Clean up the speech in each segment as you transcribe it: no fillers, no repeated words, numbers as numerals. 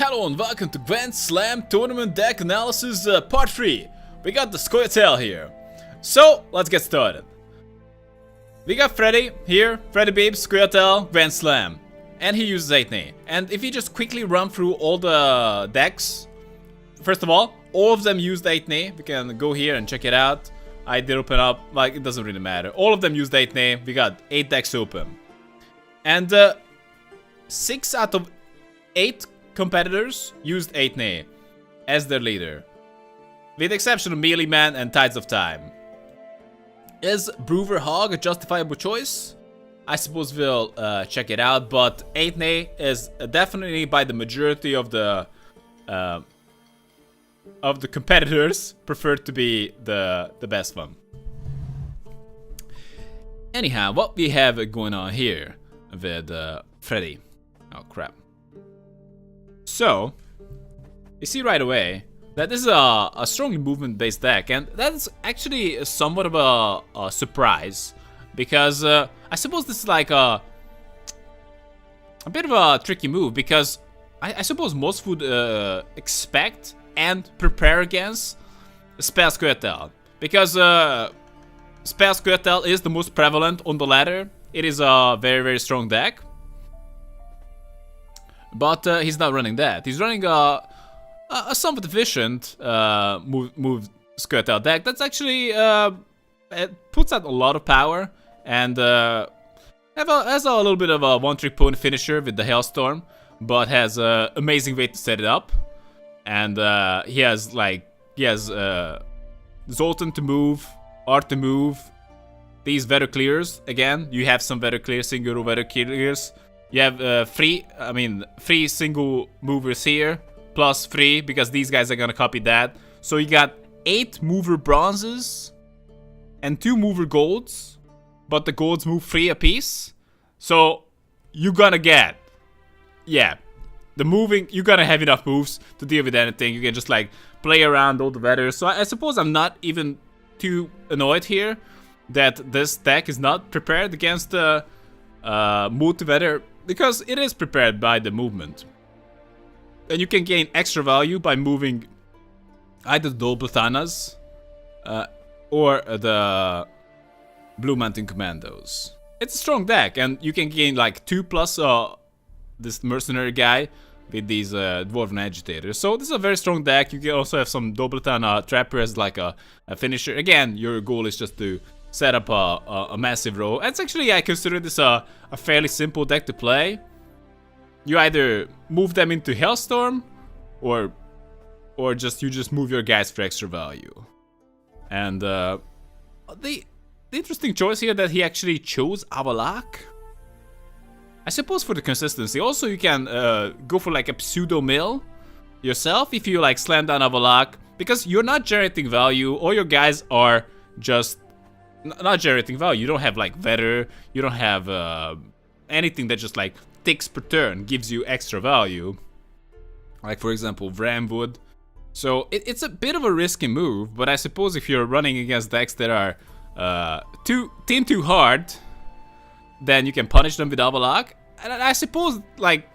Hello and welcome to GwentSlam Tournament Deck Analysis Part 3. We got the Scoia'tael here. So, let's get started. We got Freddy here, Freddy Beeps, Scoia'tael, GwentSlam. And he uses 8 And if you just quickly run through all the decks, first of all of them used 8 We can go here and check it out. I did open up, like, it doesn't really matter. All of them used 8 We got 8 decks open. And 6 out of 8 competitors used 8 as their leader, with the exception of Melee Man and Tides of Time. Is Brewer Hog a justifiable choice? I suppose we'll check it out, but 8 is definitely by the majority of the competitors preferred to be the best one. Anyhow, what we have going on here with Freddy. Oh crap. So, you see right away that this is a strongly movement-based deck, and that's actually somewhat of a surprise, because I suppose this is like a bit of a tricky move, because I suppose most would expect and prepare against Scoia'tael, because Scoia'tael is the most prevalent on the ladder. It is a very, very strong deck. But he's not running that. He's running a somewhat efficient move Scoia'tael deck. That's actually it puts out a lot of power and has a little bit of a one-trick pony finisher with the Hailstorm, but has an amazing way to set it up. And he has Zoltan to move, Art to move. These Weather Clears again. You have some Weather Clears, single Weather Clears. You have three single movers here, plus 3, because these guys are gonna copy that. So you got 8 mover bronzes and 2 mover golds, but the golds move 3 apiece. So you're gonna get, you're gonna have enough moves to deal with anything. You can just like play around all the weathers. So I suppose I'm not even too annoyed here that this deck is not prepared against the multi-weather, because it is prepared by the movement. And you can gain extra value by moving either the Double Platanas or the Blue Mountain Commandos. It's a strong deck, and you can gain like 2+ this mercenary guy with these Dwarven Agitators. So this is a very strong deck. You can also have some Double Platana Trapper as like a finisher. Again, your goal is just to set up a massive row. It's actually, I consider this a fairly simple deck to play. You either move them into Hailstorm, or you just move your guys for extra value. And the interesting choice here that he actually chose Avalak. I suppose for the consistency. Also, you can go for like a pseudo mill yourself if you like slam down Avalak, because you're not generating value. All your guys are just not generating value. You don't have like Weather, you don't have anything that just like ticks per turn, gives you extra value. Like for example, Vramwood. So it's a bit of a risky move, but I suppose if you're running against decks that are too hard, then you can punish them with Avalak. And I suppose like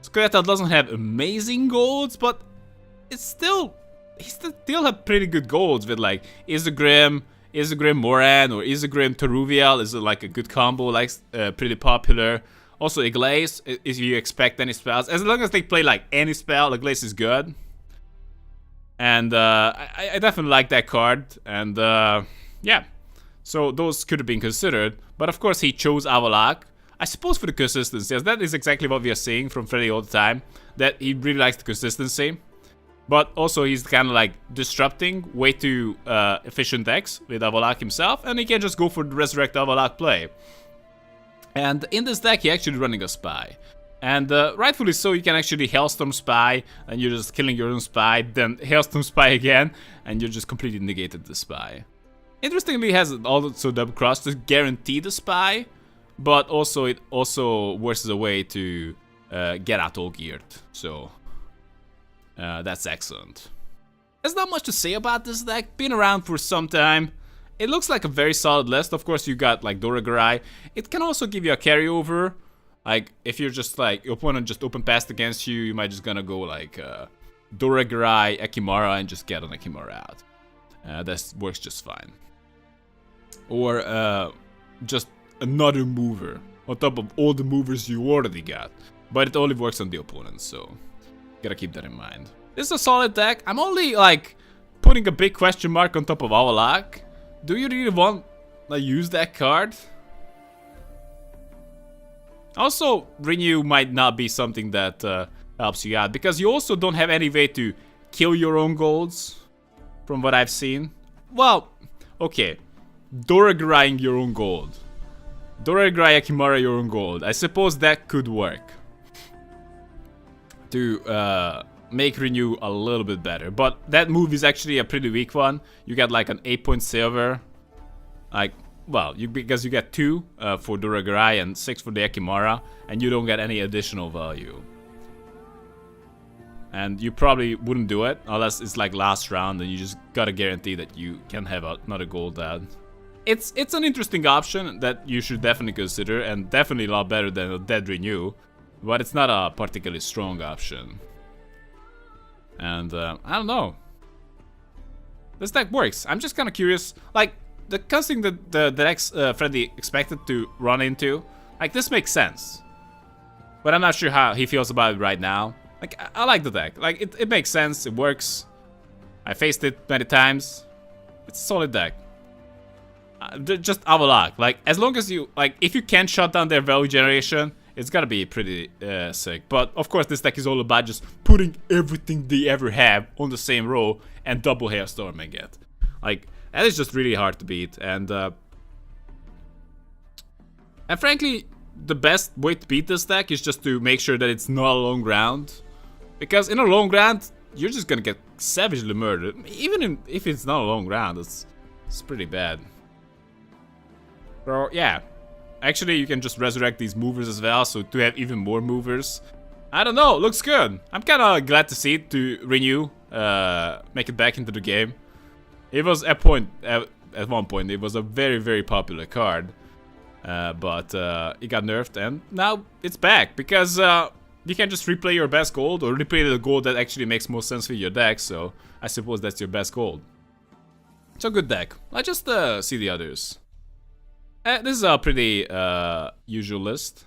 Scoia'tael doesn't have amazing golds, but he still have pretty good golds with like Isegrim Moran or Isegrim Teruvial is like a good combo, like pretty popular. Also Iglace, if you expect any spells, as long as they play like any spell, Iglace is good. And I definitely like that card, and yeah, so those could have been considered. But of course he chose Avalak, I suppose for the consistency, as that is exactly what we are seeing from Freddy all the time, that he really likes the consistency. But also he's kind of like disrupting way too efficient decks with Avalak himself, and he can just go for the Resurrect Avalak play. And in this deck, he's actually running a Spy. And rightfully so, you can actually Hailstorm Spy, and you're just killing your own Spy, then Hailstorm Spy again, and you just completely negated the Spy. Interestingly, it has also Double Cross to guarantee the Spy, but also it also works as a way to get out all geared. So that's excellent. There's not much to say about this deck. Been around for some time. It looks like a very solid list. Of course, you got like Doragarai. It can also give you a carryover Like, if you're just like, your opponent just open passed against you, you might just gonna go like Doragurai, Akimara, and just get an Akimara out. That works just fine. Or just another mover on top of all the movers you already got. But it only works on the opponent, so gotta keep that in mind. This is a solid deck. I'm only like putting a big question mark on top of Avalak. Do you really want to use that card? Also, Renew might not be something that helps you out, because you also don't have any way to kill your own golds, from what I've seen. Well, okay. Doragraying your own gold. Doragurai Akimara your own gold. I suppose that could work. To make Renew a little bit better. But that move is actually a pretty weak one. You get like an 8-point silver. Like, well, because you get 2 for Doragurai and 6 for the Akimara. And you don't get any additional value. And you probably wouldn't do it unless it's like last round and you just gotta guarantee that you can have another gold ad. It's an interesting option that you should definitely consider, and definitely a lot better than a dead Renew. But it's not a particularly strong option. And I don't know. This deck works. I'm just kind of curious. Like, the casting that the decks Freddy expected to run into, like, this makes sense. But I'm not sure how he feels about it right now. Like, I like the deck. Like, it makes sense. It works. I faced it many times. It's a solid deck. Just Avalak. Like, as long as you, like, if you can shut down their value generation, it's gotta be pretty sick. But of course, this deck is all about just putting everything they ever have on the same row and double Hailstorming it. Like, that is just really hard to beat. And frankly, the best way to beat this deck is just to make sure that it's not a long round. Because in a long round, you're just gonna get savagely murdered. Even if it's not a long round, it's pretty bad. So yeah, actually you can just resurrect these movers as well, so to have even more movers. I don't know, looks good. I'm kind of glad to see it, to Renew, make it back into the game. It was at one point, it was a very, very popular card. But it got nerfed, and now it's back, because you can just replay your best gold, or replay the gold that actually makes most sense for your deck, so I suppose that's your best gold. It's a good deck. Let's just see the others. This is a pretty usual list.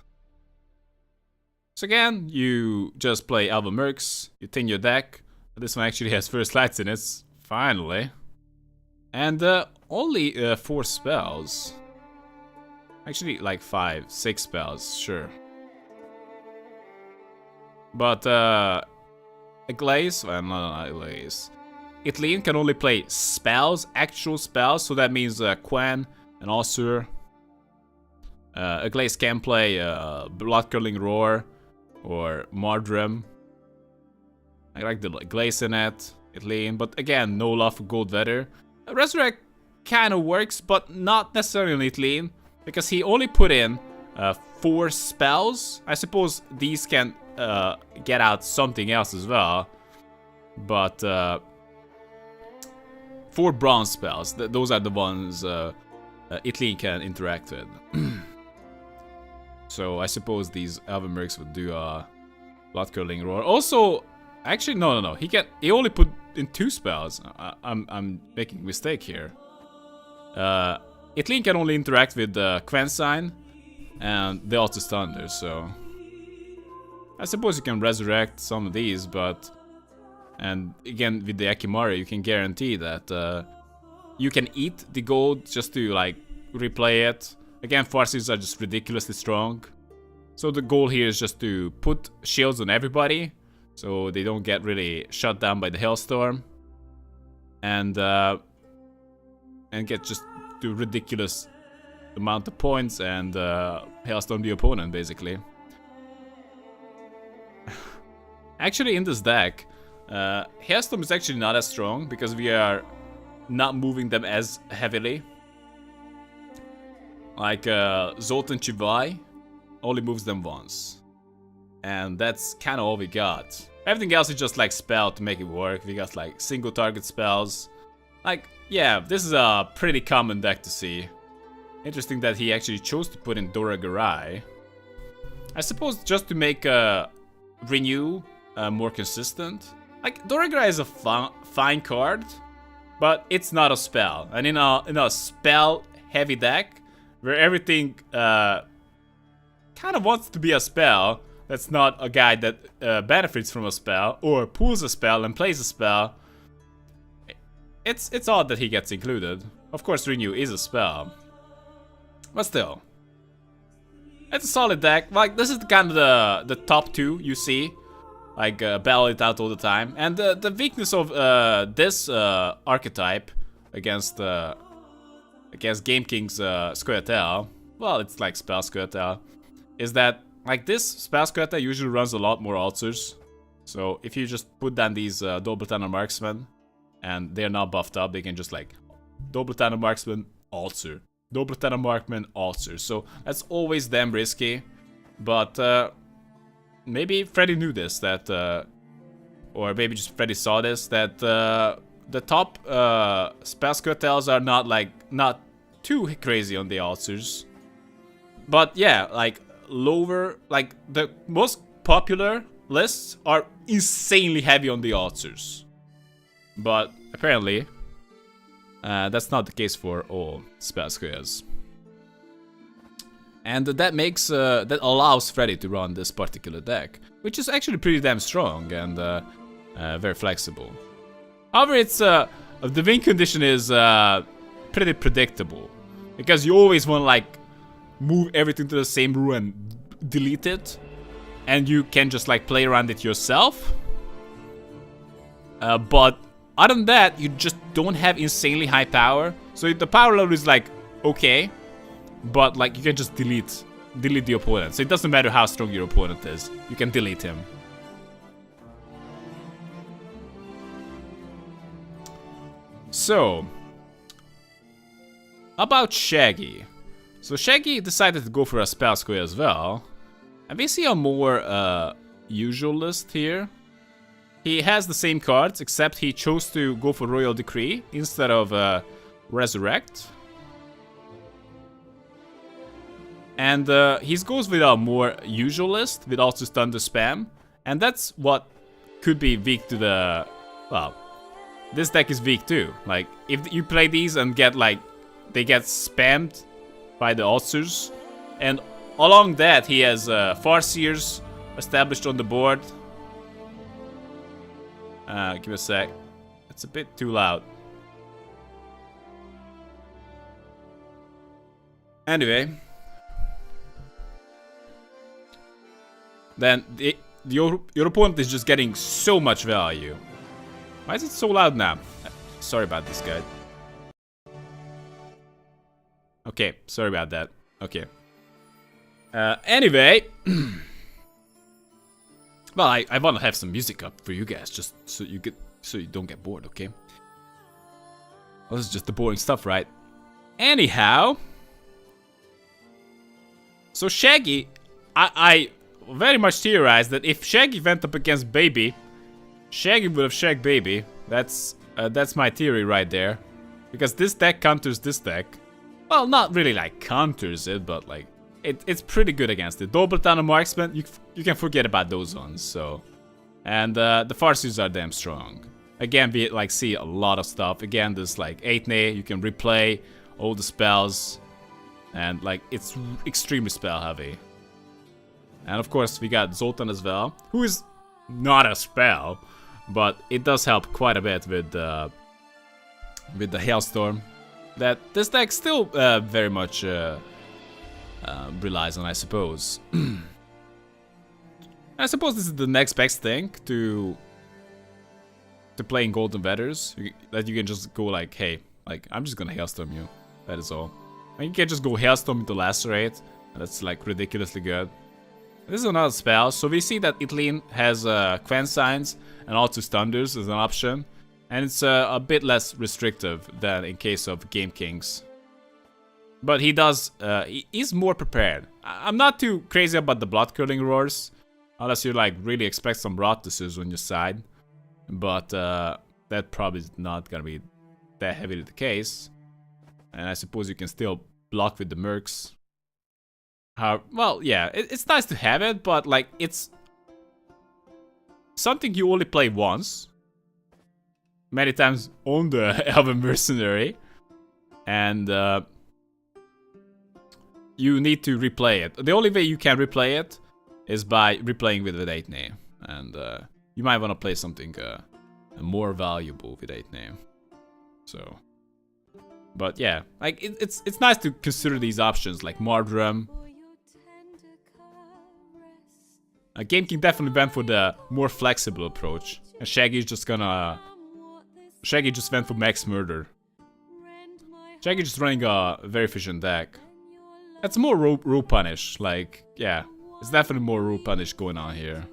So again, you just play Alva Mercs, you tin your deck. This one actually has first lights in it, finally. And only 4 spells. Actually, like 5, 6 spells, sure. But Glaze, well, not Glaze. Itleen can only play spells, actual spells, so that means Quen and Osur. Glaze can play Blood Curling Roar or Mardrim. I like the Glaze in it, Itleen, but again, no love for Gold Weather. Resurrect kind of works, but not necessarily on Itleen, because he only put in 4 spells. I suppose these can get out something else as well, but 4 bronze spells. Those are the ones Itleen can interact with. So I suppose these Alva Mercs would do Blood Curling Roar. Also, actually, no. He only put in 2 spells. I'm making a mistake here. Itleen can only interact with the Quen sign and the Altus Thunder, so I suppose you can resurrect some of these, but and again with the Akimara you can guarantee that you can eat the gold just to like replay it. Again, Farseers are just ridiculously strong, so the goal here is just to put shields on everybody so they don't get really shut down by the Hailstorm, and get just to ridiculous amount of points and Hailstorm the opponent, basically. Actually, in this deck, Hailstorm is actually not as strong because we are not moving them as heavily. Like Zoltan Chivai only moves them once, and that's kind of all we got. Everything else is just like spell to make it work. We got like single target spells. Like, yeah, this is a pretty common deck to see. Interesting that he actually chose to put in Doragurai. I suppose just to make Renew more consistent. Like, Dorigra is a fine card, but it's not a spell. And in a spell-heavy deck, where everything kind of wants to be a spell, that's not a guy that benefits from a spell, or pulls a spell and plays a spell, it's odd that he gets included. Of course, Renew is a spell. But still. It's a solid deck. Like, this is kind of the top two you see. Like, battle it out all the time. And the weakness of this archetype against Game King's Scoia'tael, well, it's like Spell Scoia'tael, is that, like, this Spell Scoia'tael usually runs a lot more altars. So if you just put down these Double Tanner Marksmen, and they're not buffed up, they can just, like, Double Tanner Marksman, altar. Double Tanner Marksman, altar. So that's always damn risky. But maybe Freddy knew this, that, or maybe just Freddy saw this, that the top Spell Scoia'taels are not too crazy on the altars. But yeah, like, lower, like, the most popular lists are insanely heavy on the altars. But apparently, that's not the case for all Spell Scoia'taels. And that makes, that allows Freddy to run this particular deck, which is actually pretty damn strong and very flexible. However, it's, the win condition is pretty predictable, because you always want to, like, move everything to the same row and delete it, and you can just, like, play around it yourself. But other than that, you just don't have insanely high power. So the power level is, like, okay, but, like, you can just delete the opponent. So it doesn't matter how strong your opponent is, you can delete him. So, about Shaggy. So Shaggy decided to go for a Spell Scoia'tael as well. And we see a more usual list here. He has the same cards, except he chose to go for Royal Decree instead of Resurrect. And he goes with a more usual list, with also Thunder Spam. And that's what could be weak to the... Well, this deck is weak too. Like, if you play these and get, like, they get spammed by the altars. And along that, he has Farseers established on the board. Give me a sec. It's a bit too loud. Anyway. Then your opponent is just getting so much value. Why is it so loud now? Sorry about this, guy. Okay, sorry about that. Okay. Anyway. Well, I want to have some music up for you guys, just so you don't get bored, okay? Well, this is just the boring stuff, right? Anyhow. So Shaggy, I very much theorized that if Shaggy went up against Baby, Shaggy would have shagged Baby. That's my theory right there. Because this deck counters this deck. Well, not really like counters it, but like it's pretty good against it. Double Tanner Marksman, you can forget about those ones. So, and the Farseers are damn strong. Again, we like see a lot of stuff. Again, this like 8-nay, you can replay all the spells, and like it's extremely spell heavy. And of course, we got Zoltan as well, who is not a spell, but it does help quite a bit with the Hailstorm. That this deck still very much relies on, I suppose. I suppose this is the next best thing to playing Golden Feathers. That you can just go like, hey, like I'm just gonna Hailstorm you. That is all. And you can just go Hailstorm into Lacerate. And that's like ridiculously good. This is another spell. So we see that Itlin has Gwent Signs and also Thunders as an option. And it's a bit less restrictive than in case of Game Kings. But he does, he's more prepared. I'm not too crazy about the Blood Curdling Roars. Unless you like really expect some Rotuses on your side. But that probably is not gonna be that heavily the case. And I suppose you can still block with the Mercs. well, yeah, it's nice to have it, but like it's something you only play once, many times on the Elven Mercenary, and you need to replay it. The only way you can replay it is by replaying with 8 name, and you might want to play something more valuable with 8 name. So, but yeah, like it's nice to consider these options like Marjoram. Game King definitely went for the more flexible approach, and Shaggy just went for max murder. Shaggy just running a very efficient deck. It's more rule punish, like, yeah, it's definitely more rule punish going on here.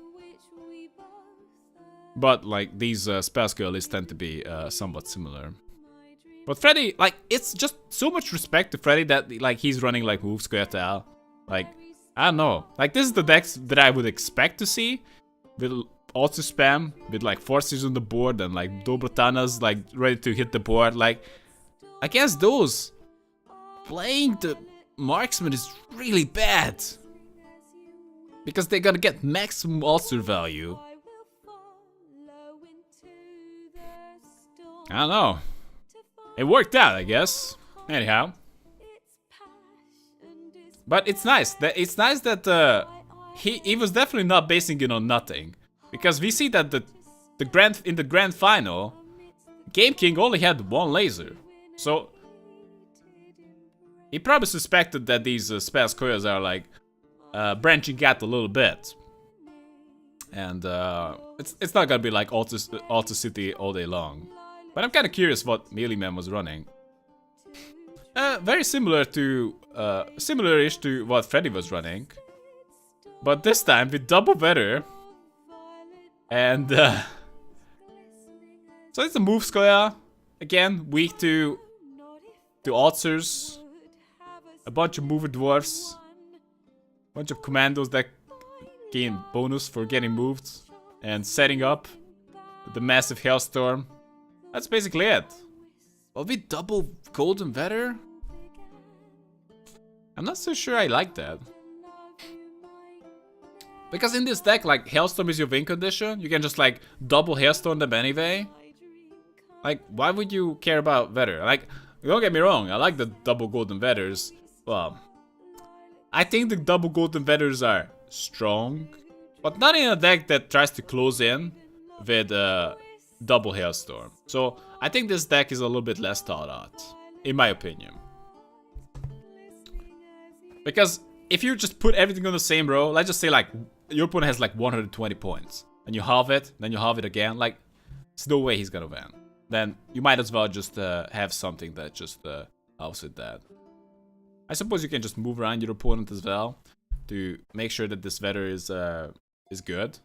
But like these spell skill lists tend to be somewhat similar. But Freddy, like, it's just so much respect to Freddy that like he's running like move Scoia'tael. Like, I don't know. Like, this is the decks that I would expect to see. With also spam, with like forces on the board and like Dobratanas like ready to hit the board. Like, against those, playing the marksman is really bad. Because they're gonna get maximum ulcer value. I don't know. It worked out, I guess. Anyhow. But it's nice that he was definitely not basing it on nothing, because we see that in the grand final, Game King only had 1 laser, so he probably suspected that these spell squares are like branching out a little bit, and it's not gonna be like Alta City all day long. But I'm kind of curious what Melee Man was running. Very similar to, similar-ish to what Freddy was running. But this time with double weather. And, so it's a move Scoia. Again, weak to ulcers. A bunch of mover dwarfs. A bunch of commandos that gain bonus for getting moved. And setting up the massive hailstorm. That's basically it. Will we double golden weather? I'm not so sure I like that. Because in this deck, like, Hailstorm is your win condition. You can just, like, double Hailstorm them anyway. Like, why would you care about weather? Like, don't get me wrong, I like the double golden weathers. Well, I think the double golden weathers are strong. But not in a deck that tries to close in with double Hailstorm. So, I think this deck is a little bit less thought out, in my opinion. Because if you just put everything on the same row, let's just say like your opponent has like 120 points, and you halve it, then you halve it again, like, there's no way he's gonna win. Then you might as well just have something that just offset that. I suppose you can just move around your opponent as well to make sure that this weather is good.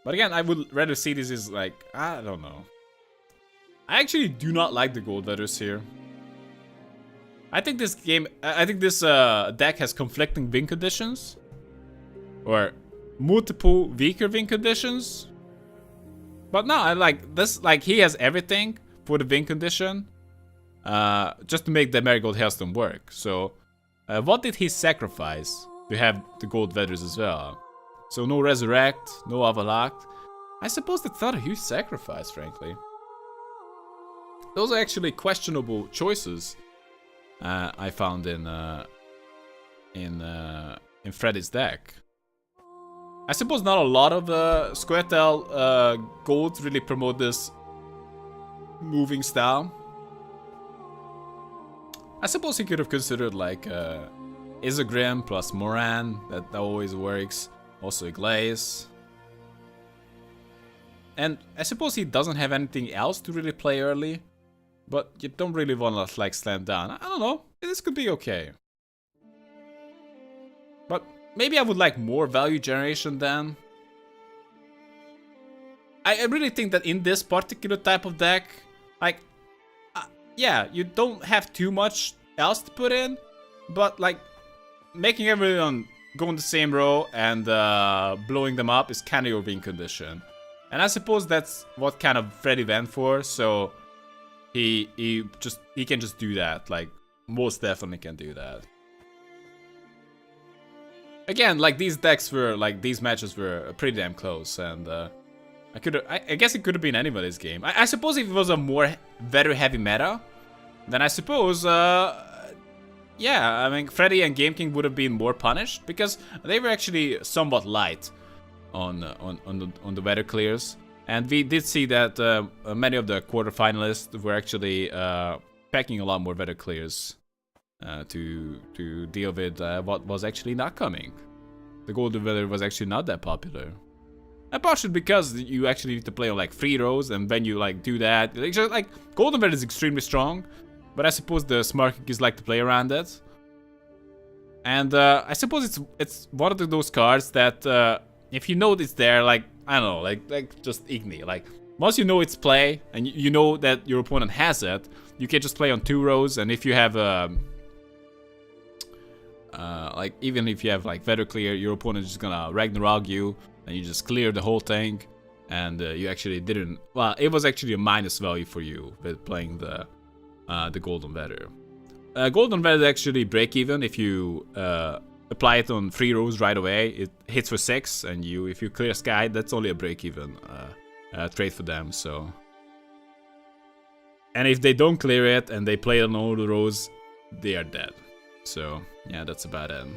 But again, I would rather see this as like, I don't know. I actually do not like the gold weathers here. I think this deck has conflicting win conditions. Or multiple weaker win conditions. But no, I like this, like, he has everything for the win condition. Just to make the Marigold Hailstorm work. So, what did he sacrifice to have the gold weathers as well? So no Resurrect, no Avalact. I suppose that's not a huge sacrifice, frankly. Those are actually questionable choices. I found in Freddy's deck. I suppose not a lot of Scoia'tael golds really promote this moving style. I suppose he could have considered like Isogrim plus Moran, that always works. Also Iglace. And I suppose he doesn't have anything else to really play early. But you don't really want to like slam down. I don't know. This could be okay. But maybe I would like more value generation then. I really think that in this particular type of deck, like, yeah, you don't have too much else to put in. But like, making everyone go in the same row and blowing them up is kind of your win condition. And I suppose that's what kind of Freddy went for, so he can just do that, like, most definitely can do that. Again, like these decks were like these matches were pretty damn close, and I guess it could have been anybody's game. I suppose if it was a more very heavy meta, then I suppose yeah, I mean Freddy and Game King would have been more punished because they were actually somewhat light on the weather clears, and we did see that many of the quarterfinalists were actually packing a lot more weather clears to deal with what was actually not coming. The golden weather was actually not that popular. And partially because you actually need to play on like 3 rows, and when you like do that, like golden weather is extremely strong, but I suppose the smart cookies like to play around it. And I suppose it's one of those cards that if you know it's there, like I don't know, like just Igni. Like once you know it's play and you know that your opponent has it, you can just play on 2 rows. And if you have like even if you have like weather clear, your opponent is just gonna Ragnarok you, and you just clear the whole thing, and you actually didn't. Well, it was actually a minus value for you with playing the golden weather. Golden weather is actually break even if you apply it on 3 rows right away. It hits for 6, and if you clear sky, that's only a break even trade for them. So, and if they don't clear it and they play it on all the rows, they are dead. So yeah, that's about it.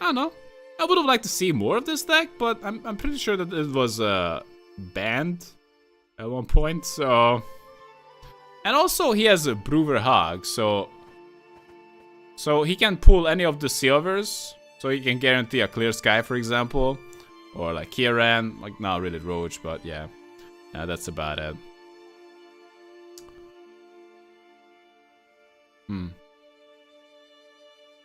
I don't know. I would have liked to see more of this deck, but I'm pretty sure that it was banned at one point. So, and also he has a Brewer Hog, so he can pull any of the silvers. So he can guarantee a clear sky, for example, or like Kieran, like not really Roach, but yeah, that's about it.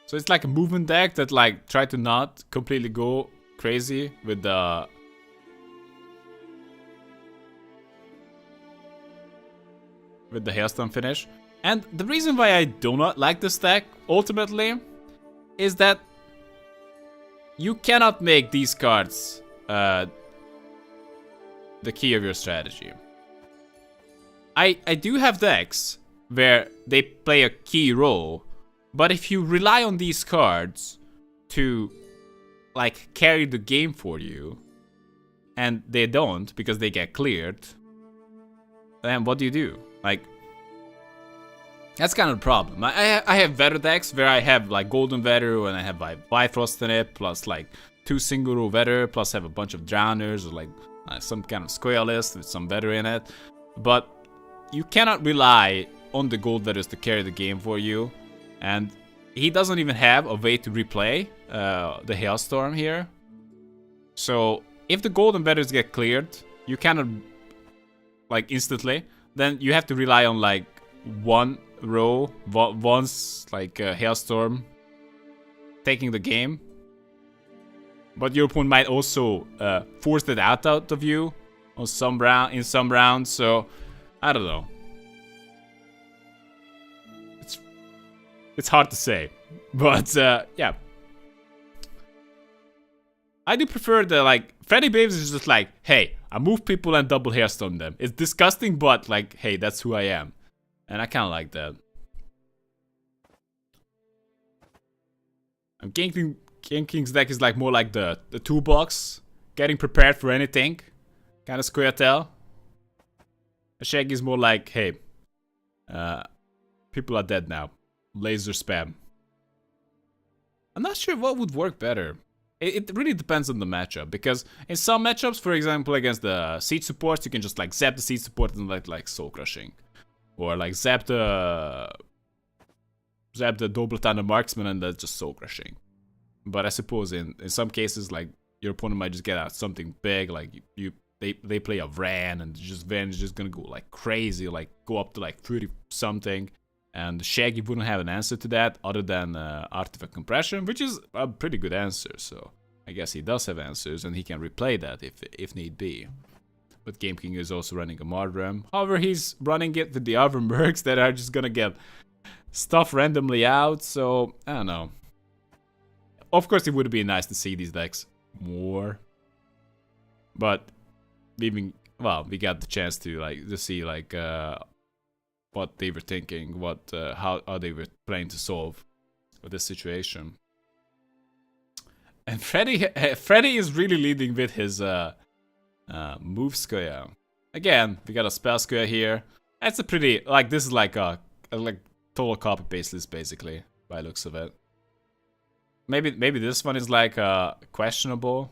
So it's like a movement deck that like try to not completely go crazy with the Hailstorm finish. And the reason why I do not like this deck ultimately is that you cannot make these cards the key of your strategy. I do have decks where they play a key role. But if you rely on these cards to, like, carry the game for you, and they don't because they get cleared, then what do? Like, that's kind of a problem. I have Vetter decks where I have, like, Golden Vetter, and I have, like, Bifrost in it, plus, like, 2 single row Vetter, plus have a bunch of Drowners, or, like, some kind of Scoia'tael with some Vetter in it. But you cannot rely on the Gold Vetters to carry the game for you. And he doesn't even have a way to replay the Hailstorm here. So if the golden weathers get cleared, you cannot like instantly. Then you have to rely on like 1 row once like Hailstorm taking the game. But your opponent might also force it out of you on in some rounds. So I don't know. It's hard to say, but yeah. I do prefer the like Freddy Babes is just like, hey, I move people and double Hailstorm them. It's disgusting, but like, hey, that's who I am, and I kind of like that. King King's deck is like more like the toolbox, getting prepared for anything, kind of Scoia'tael. Shaggy is more like, hey, people are dead now. Laser spam. I'm not sure what would work better. It really depends on the matchup, because in some matchups, for example, against the siege supports, you can just like zap the siege support and like soul crushing, or like zap the double thunder marksman and that's just soul crushing. But I suppose in some cases, like your opponent might just get out something big, like they play a Vran, and Vran is just gonna go like crazy, like go up to like 30 something. And Shaggy wouldn't have an answer to that other than Artifact Compression, which is a pretty good answer. So I guess he does have answers, and he can replay that if need be. But Game King is also running a Mardram. However, he's running it with the other mercs that are just gonna get stuff randomly out. So I don't know. Of course, it would be nice to see these decks more, but we got the chance to see what they were thinking, how they were planning to solve this situation. And Freddy is really leading with his move square. Again, we got a spell square here. That's a pretty, like, this is like a like total copy paste list basically, by looks of it. Maybe this one is like questionable.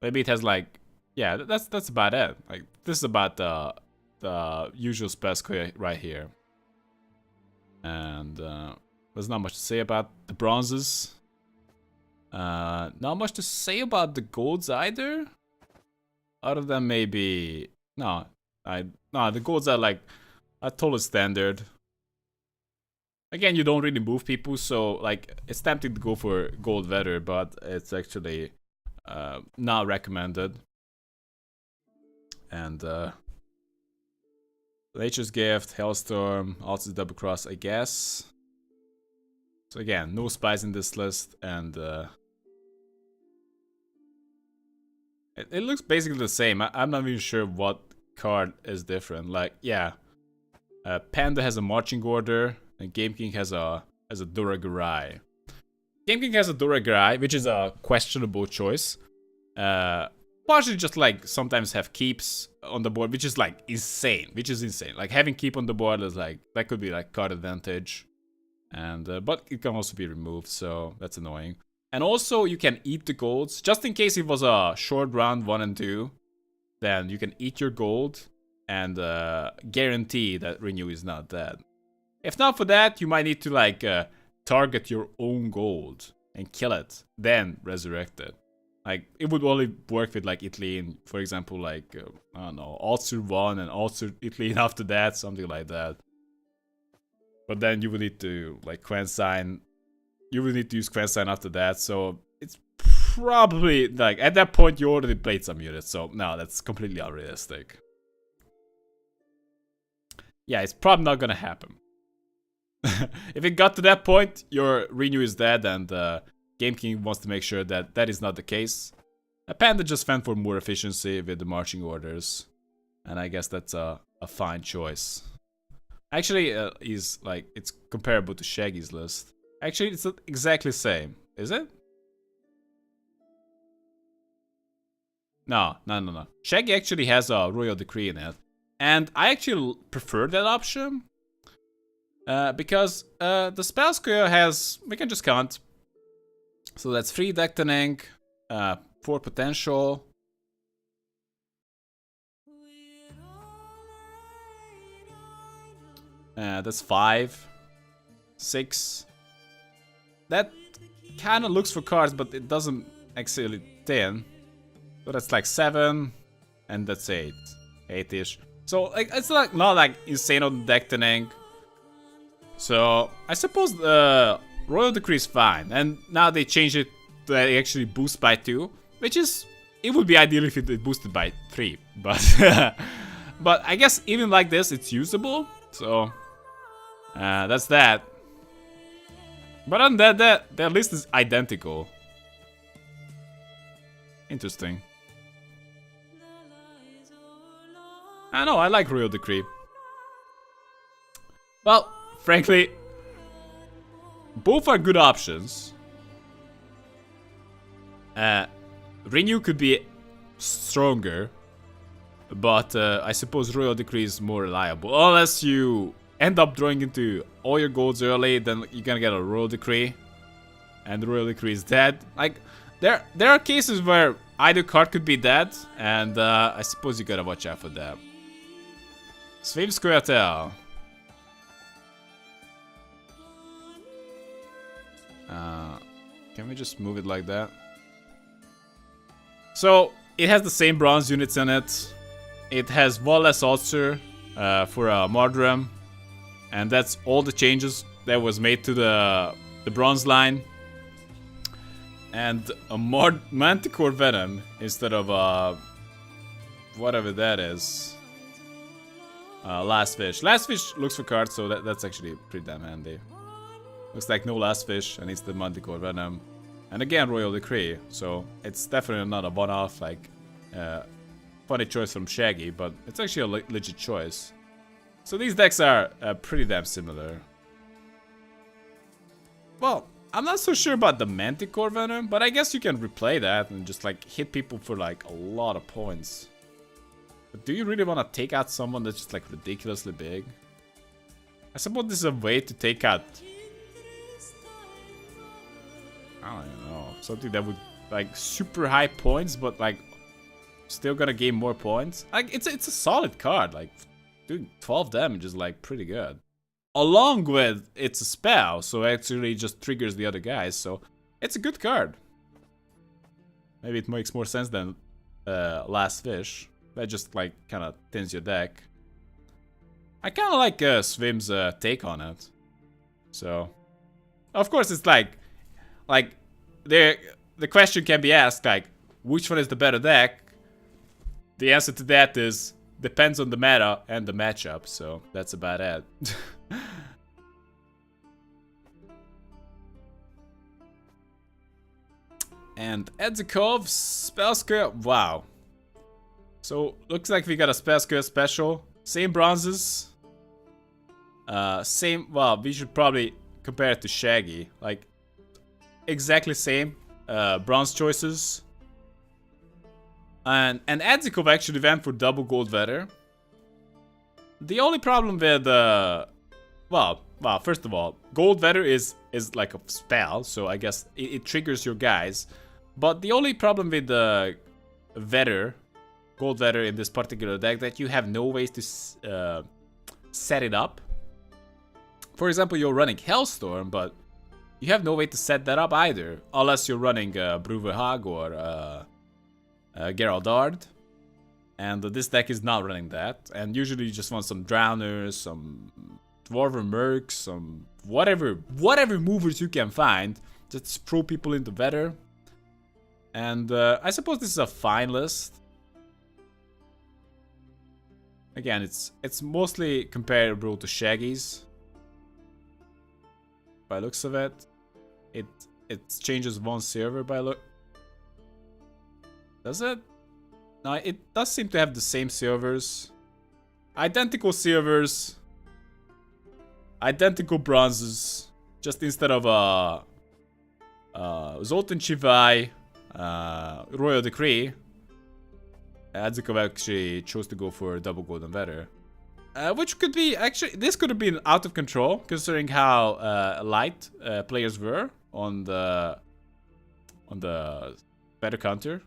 Maybe it has like, yeah, that's about it. Like, this is about the usual spell square right here. And there's not much to say about the bronzes. Not much to say about the golds either. Other than maybe no, the golds are like a total standard. Again, you don't really move people, so like it's tempting to go for gold weather, but it's actually not recommended. And Nature's Gift, Hailstorm, also Double Cross, I guess. So again, no spies in this list, and it looks basically the same. I'm not even sure what card is different. Like, yeah, Panda has a marching order, and Game King has a Duragarai. Game King has a Duragarai, which is a questionable choice. Partially just like sometimes have keeps on the board, which is like insane. Like having keep on the board is like, that could be like card advantage. And but it can also be removed, so that's annoying. And also you can eat the golds, just in case it was a short round 1 and 2. Then you can eat your gold and guarantee that Renew is not dead. If not for that, you might need to like target your own gold and kill it, then resurrect it. Like, it would only work with like Italy, for example, like I don't know, Altsur 1 and Altsur Italy after that, something like that. But then you would need to like GwentSlam. You would need to use GwentSlam after that, so it's probably like at that point you already played some units, so no, that's completely unrealistic. Yeah, it's probably not gonna happen. If it got to that point, your Renew is dead, and Game King wants to make sure that that is not the case. Panda just went for more efficiency with the marching orders, and I guess that's a fine choice. Actually, is like, it's comparable to Shaggy's list. Actually, it's not exactly the same, is it? No. Shaggy actually has a Royal Decree in it, and I actually prefer that option. Because the spell square has, we can just count. So that's 3 deck thinning, 4 potential. That's 5, 6. That kind of looks for cards, but it doesn't actually thin. So that's like 7, and that's 8, 8ish. So like it's like not like insane on deck thinning. So I suppose the Royal Decree is fine, and now they changed it to actually boost by 2, which is, it would be ideal if it boosted by 3, but but I guess even like this it's usable. So that's that. But other than that, their list is identical. Interesting. I know, I like Royal Decree. Well, frankly, both are good options. Renew could be stronger, but I suppose Royal Decree is more reliable. Unless you end up drawing into all your golds early, then you're gonna get a Royal Decree, and the Royal Decree is dead. Like, there are cases where either card could be dead, and I suppose you gotta watch out for that. Sweep Scoia'tael. Can we just move it like that? So it has the same bronze units in it. It has one less Altsur for a Marjoram, and that's all the changes that was made to the bronze line. And a Manticore Venom instead of whatever that is. Last Fish. Last Fish looks for cards, so that's actually pretty damn handy. Looks like no Last Fish, and it's the Manticore Venom. And again, Royal Decree, so it's definitely not a one-off, like, funny choice from Shaggy, but it's actually a legit choice. So these decks are pretty damn similar. Well, I'm not so sure about the Manticore Venom, but I guess you can replay that and just like hit people for like a lot of points. But do you really want to take out someone that's just like ridiculously big? I suppose this is a way to take out, I don't know, something that would like super high points, but like still gonna gain more points. Like it's a solid card. Like doing 12 damage is like pretty good. Along with it's a spell, so it actually just triggers the other guys. So it's a good card. Maybe it makes more sense than Last Fish. That just like kind of thins your deck. I kind of like Swim's take on it. So, of course, it's like the question can be asked, like, which one is the better deck? The answer to that is depends on the meta and the matchup. So that's about it. And Edzikov, Spellscare, wow. So looks like we got a Spellscare special. Same bronzes. Same, well, we should probably compare it to Shaggy. Like, exactly same bronze choices. And Edzikov actually went for double gold vetter. The only problem with, well, first of all, gold vetter is like a spell, so I guess it triggers your guys. But the only problem with the vetter, gold vetter in this particular deck, that you have no ways to set it up. For example, you're running Hellstorm, but you have no way to set that up either, unless you're running Bruverhag or Geraldard. And this deck is not running that. And usually you just want some Drowners, some Dwarven Mercs, some whatever movers you can find. Just throw people into vetter. And I suppose this is a fine list. Again, it's mostly comparable to Shaggy's. By looks of it. It changes one server by look. Does it? No, it does seem to have the same servers. Identical servers. Identical bronzes. Just instead of Zoltan Chivai, Royal Decree, Adzikov actually chose to go for double golden vetter. Which could be, actually, this could have been out of control, considering how light players were on the vetter counter.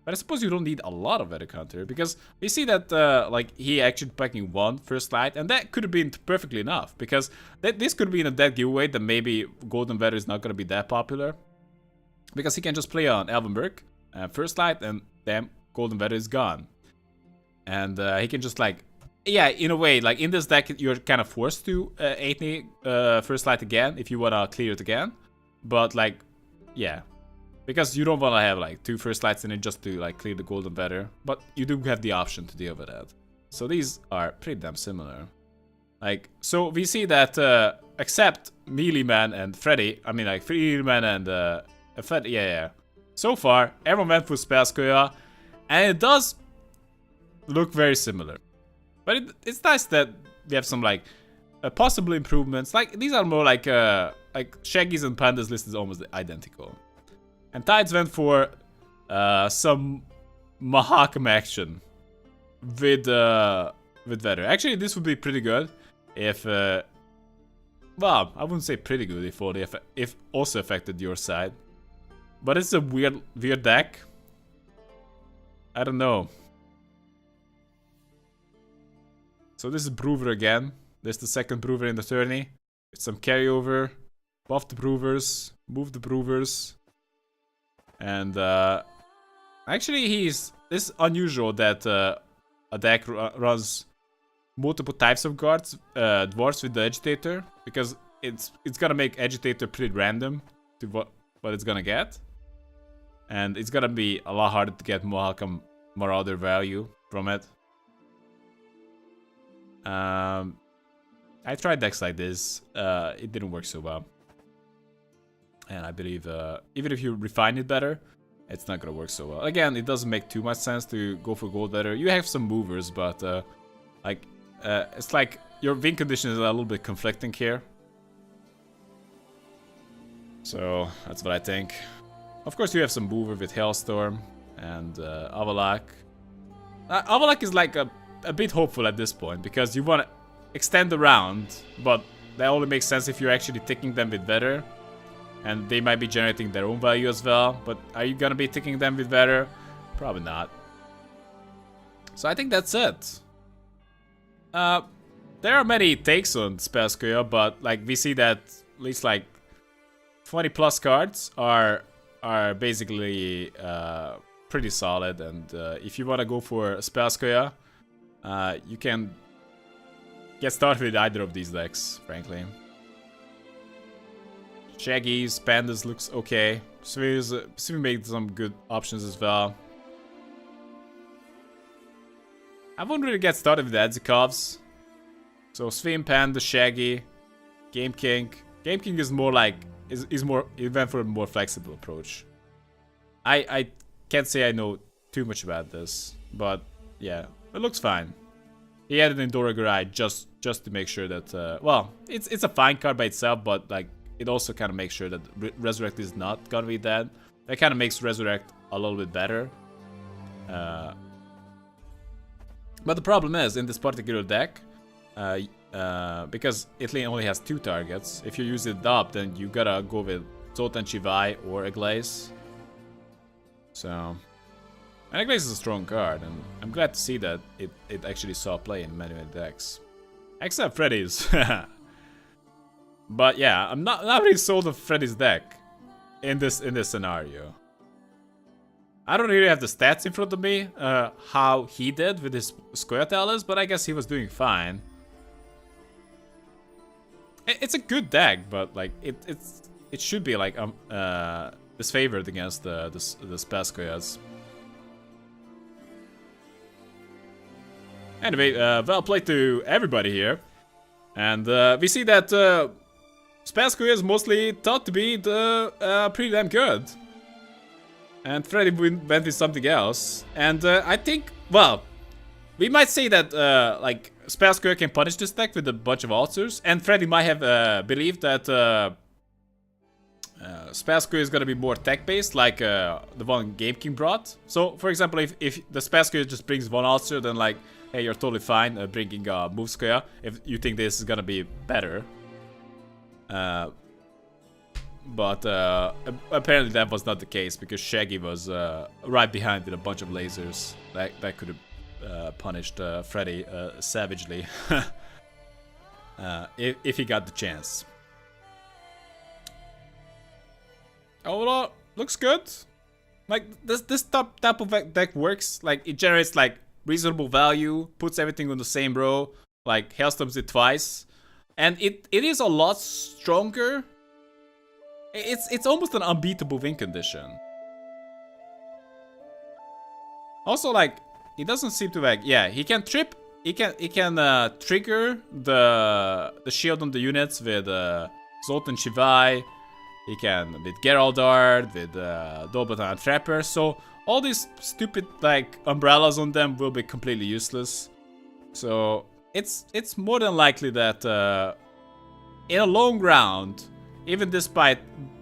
But I suppose you don't need a lot of vetter counter, because we see that like he actually packing one first light, and that could have been perfectly enough, because this could be in a dead giveaway that maybe golden vetter is not going to be that popular, because he can just play on Elvenberg first light, and damn, golden vetter is gone, and he can just like, yeah, in a way, like in this deck you're kind of forced to 8 first light again if you want to clear it again, but like, yeah. Because you don't want to have like 2 first lights in it just to like clear the golden vetter. But you do have the option to deal with that. So these are pretty damn similar. Like, so we see that except Melee Man and Freddy, I mean like Melee Man and Freddy, yeah. So far, everyone went for Spellscare, and it does look very similar. But it's nice that we have some like possible improvements. Like these are more like Shaggy's and Panda's list is almost identical. And Tides went for some Mahakam action with vetter. Actually, this would be pretty good if, well, I wouldn't say pretty good if only if also affected your side. But it's a weird deck. I don't know. So this is Brewer again. This is the second Brewer in the tourney. It's some carryover. Buff the Brewers. Move the Brewers. And actually this is unusual that a deck runs multiple types of guards, dwarves with the agitator, because it's gonna make agitator pretty random to what it's gonna get, and it's gonna be a lot harder to get Mahakam Marauder value from it. I tried decks like this, it didn't work so well. And I believe even if you refine it better, it's not gonna work so well. Again, it doesn't make too much sense to go for gold vetter. You have some movers, but like it's like your win condition is a little bit conflicting here. So that's what I think. Of course, you have some mover with Hailstorm and Avalak. Avalak is like a bit hopeful at this point because you want to extend the round, but that only makes sense if you're actually ticking them with Weather. And they might be generating their own value as well. But are you gonna be ticking them with Weather? Probably not. So I think that's it. There are many takes on Scoia'tael, but like we see that at least like 20 plus cards are basically pretty solid. And if you want to go for Scoia'tael, you can get started with either of these decks, frankly. Shaggy's Pandas looks okay. Svi made some good options as well. I won't really get started with the Edzikovs. So Svi, Panda, Shaggy, Game King. Game King is more like he went for a more flexible approach. I can't say I know too much about this, but yeah, it looks fine. He added in Doragurai just to make sure that well, it's a fine card by itself, but like it also kind of makes sure that Resurrect is not gonna be dead. That kind of makes Resurrect a little bit better. But the problem is, in this particular deck, because Italy only has 2 targets, if you use it up, then you gotta go with Zoltan Chivai or Eglaze. So, and Eglaze is a strong card, and I'm glad to see that it actually saw play in many decks. Except Freddy's. But yeah, I'm not really sold on Freddy's deck in this scenario. I don't really have the stats in front of me, how he did with his Scoia'tael, but I guess he was doing fine. It's a good deck, but like it should be like disfavored against the Scoia'taels. Anyway, well played to everybody here, and we see that Scoia'tael is mostly thought to be pretty damn good. And Freddy went with something else. And I think, well, we might say that like Scoia'tael can punish this deck with a bunch of altars. And Freddy might have believed that Scoia'tael is gonna be more tech-based, like the one Game King brought. So, for example, if the Scoia'tael just brings one altar, then like, hey, you're totally fine bringing Move Scoia'tael if you think this is gonna be better. But apparently that was not the case, because Shaggy was right behind with a bunch of lasers that could have punished Freddy savagely if he got the chance. Overall, looks good. Like this type of deck works. Like it generates like reasonable value, puts everything on the same row. Like Hailstorms it twice. And it is a lot stronger. It's almost an unbeatable win condition. Also, like, it doesn't seem to like, yeah, he can trip. He can trigger the shield on the units with Zoltan Chivai. He can with Geraldard, with Dolbatan Trapper. So all these stupid like umbrellas on them will be completely useless. So it's more than likely that in a long round, even despite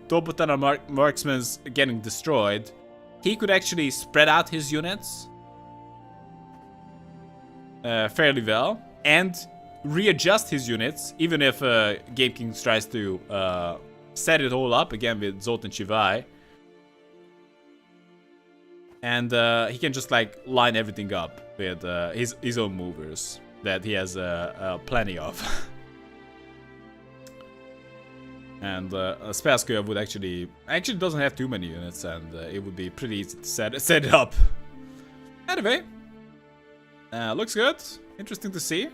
Dolbatan Marksman's getting destroyed, he could actually spread out his units fairly well and readjust his units, even if Game King tries to set it all up again with Zoltan Chivai. And he can just like line everything up with his own movers that he has plenty of. And Scoia'tael would actually doesn't have too many units, and it would be pretty easy to set it up. Anyway, looks good. Interesting to see.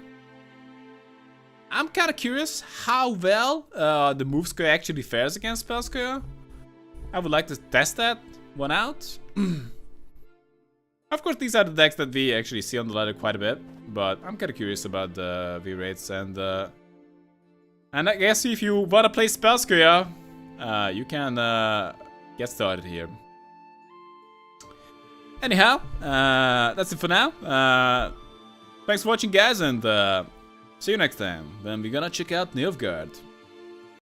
I'm kind of curious how well the Move Scoia'tael actually fares against Scoia'tael. I would like to test that one out. Of course, these are the decks that we actually see on the ladder quite a bit, but I'm kind of curious about the V rates, and I guess if you want to play Scoia'tael, you can get started here. Anyhow, that's it for now. Thanks for watching, guys, and see you next time when we're gonna check out Nilfgaard.